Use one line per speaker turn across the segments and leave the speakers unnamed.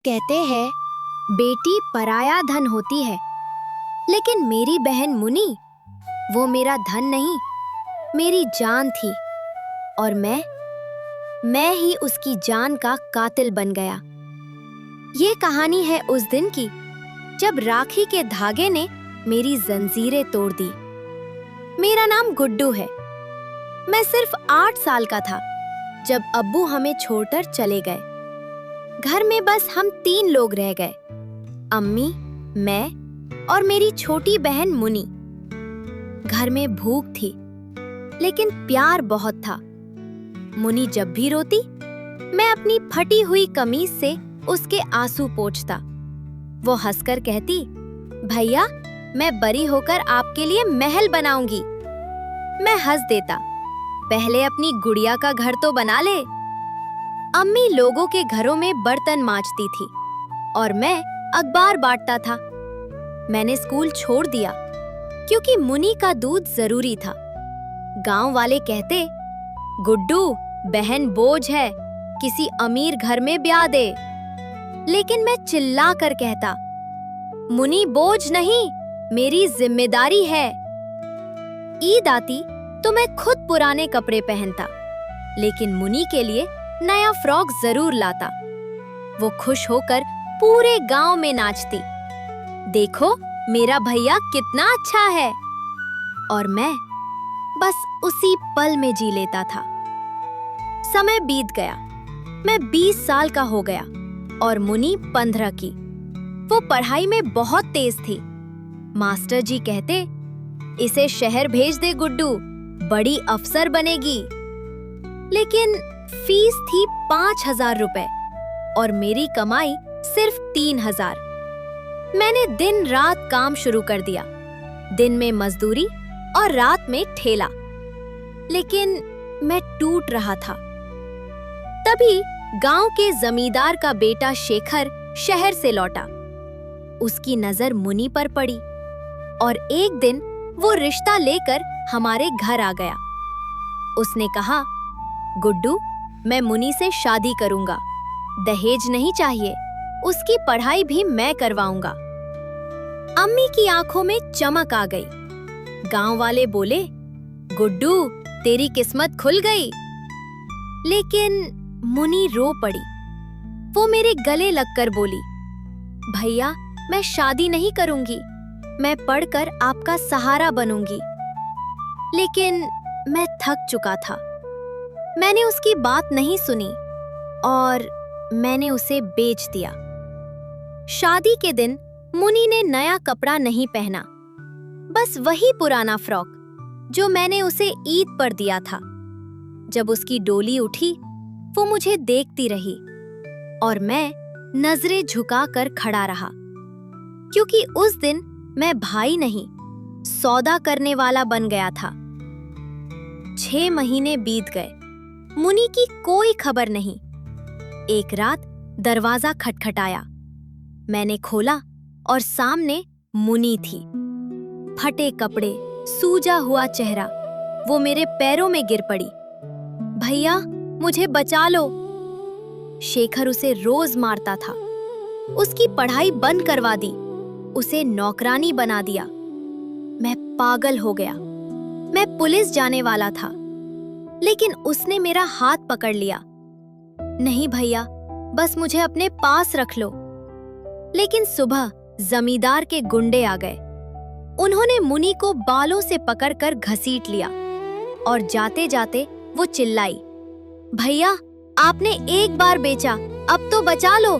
कहते हैं बेटी पराया धन होती है, लेकिन मेरी बहन मुनी वो मेरा धन नहीं, मेरी जान थी। और मैं ही उसकी जान का कातिल बन गया। ये कहानी है उस दिन की जब राखी के धागे ने मेरी जंजीरें तोड़ दी। मेरा नाम गुड्डू है। मैं सिर्फ 8 साल का था जब अब्बू हमें छोड़कर चले गए। घर में बस हम 3 लोग रह गए, अम्मी, मैं और मेरी छोटी बहन मुनी। घर में भूख थी, लेकिन प्यार बहुत था। मुनी जब भी रोती, मैं अपनी फटी हुई कमीज से उसके आंसू पोंछता। वो हंसकर कहती, भैया, मैं बड़ी होकर आपके लिए महल बनाऊंगी। मैं हंस देता, पहले अपनी गुड़िया का घर तो बना ले। अम्मी लोगों के घरों में बर्तन मांजती थी और मैं अखबार बांटता था। मैंने स्कूल छोड़ दिया क्योंकि मुनी का दूध जरूरी था। गांव वाले कहते, गुड्डू, बहन बोझ है, किसी अमीर घर में ब्याह दे। लेकिन मैं चिल्ला कर कहता, मुनी बोझ नहीं, मेरी जिम्मेदारी है। ईद आती तो मैं खुद पुराने कपड़े पहनता, लेकिन मुनी के लिए नया फ्रॉक जरूर लाता। वो खुश होकर पूरे गांव में नाचती, देखो मेरा भैया कितना अच्छा है। और मैं बस उसी पल में जी लेता था। समय बीत गया, मैं 20 साल का हो गया और मुनी 15 की। वो पढ़ाई में बहुत तेज थी। मास्टर जी कहते, इसे शहर भेज दे गुड्डू, बड़ी अफसर बनेगी। लेकिन फीस थी 5,000 रुपए और मेरी कमाई सिर्फ 3,000। मैंने दिन रात काम शुरू कर दिया, दिन में मजदूरी और रात में ठेला। लेकिन मैं टूट रहा था। तभी गांव के जमींदार का बेटा शेखर शहर से लौटा। उसकी नजर मुनी पर पड़ी और एक दिन वो रिश्ता लेकर हमारे घर आ गया। उसने कहा, गुड्डू, मैं मुनी से शादी करूंगा, दहेज नहीं चाहिए, उसकी पढ़ाई भी मैं करवाऊंगा। अम्मी की आंखों में चमक आ गई। गांव वाले बोले, गुड्डू, तेरी किस्मत खुल गई। लेकिन मुनी रो पड़ी। वो मेरे गले लगकर बोली, भैया, मैं शादी नहीं करूंगी, मैं पढ़कर आपका सहारा बनूंगी। लेकिन मैं थक चुका था। मैंने उसकी बात नहीं सुनी और मैंने उसे बेच दिया। शादी के दिन मुनी ने नया कपड़ा नहीं पहना, बस वही पुराना फ्रॉक जो मैंने उसे ईद पर दिया था। जब उसकी डोली उठी, वो मुझे देखती रही और मैं नजरें झुकाकर खड़ा रहा, क्योंकि उस दिन मैं भाई नहीं, सौदा करने वाला बन गया था। 6 महीने बीत गए, मुनी की कोई खबर नहीं। एक रात दरवाजा खटखटाया। मैंने खोला और सामने मुनी थी। फटे कपड़े, सूजा हुआ चेहरा। वो मेरे पैरों में गिर पड़ी। भैया, मुझे बचा लो। शेखर उसे रोज मारता था। उसकी पढ़ाई बंद करवा दी, उसे नौकरानी बना दिया। मैं पागल हो गया। मैं पुलिस जाने वाला था, लेकिन उसने मेरा हाथ पकड़ लिया। नहीं भैया, बस मुझे अपने पास रख लो। लेकिन सुबह जमींदार के गुंडे आ गए। उन्होंने मुनी को बालों से पकड़कर घसीट लिया और जाते जाते वो चिल्लाई, भैया, आपने एक बार बेचा, अब तो बचा लो।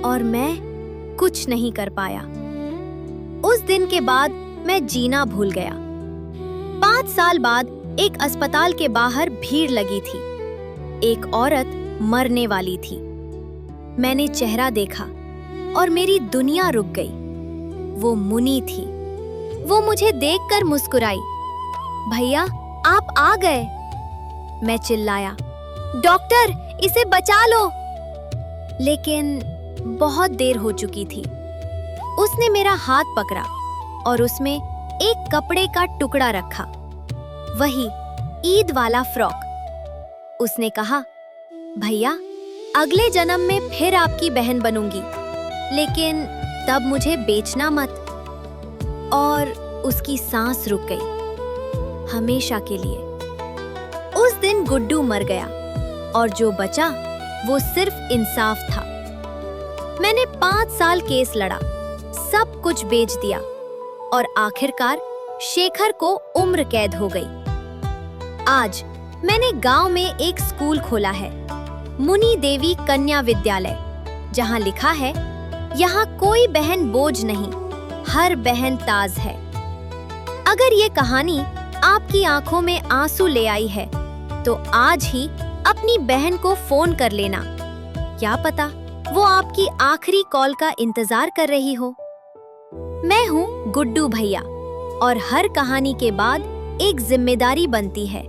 और मैं कुछ नहीं कर पाया। उस दिन के बाद मैं जीना भूल गया। 5 साल बाद एक अस्पताल के बाहर भीड़ लगी थी। एक औरत मरने वाली थी। मैंने चेहरा देखा और मेरी दुनिया रुक गई। वो मुनी थी। वो मुझे देखकर मुस्कुराई। भैया, आप आ गए। मैं चिल्लाया, डॉक्टर, इसे बचा लो। लेकिन बहुत देर हो चुकी थी। उसने मेरा हाथ पकड़ा और उसमें एक कपड़े का टुकड़ा रखा, वही ईद वाला फ्रॉक। उसने कहा, भैया, अगले जन्म में फिर आपकी बहन बनूंगी, लेकिन तब मुझे बेचना मत। और उसकी सांस रुक गई, हमेशा के लिए। उस दिन गुड्डू मर गया और जो बचा वो सिर्फ इंसाफ था। मैंने 5 साल केस लड़ा, सब कुछ बेच दिया और आखिरकार शेखर को उम्र कैद हो गई। आज मैंने गांव में एक स्कूल खोला है, मुनि देवी कन्या विद्यालय, जहां लिखा है, यहाँ कोई बहन बोझ नहीं, हर बहन ताज है। अगर ये कहानी आपकी आंखों में आंसू ले आई है, तो आज ही अपनी बहन को फोन कर लेना। क्या पता वो आपकी आखिरी कॉल का इंतजार कर रही हो। मैं हूँ गुड्डू भैया, और हर कहानी के बाद एक जिम्मेदारी बनती है।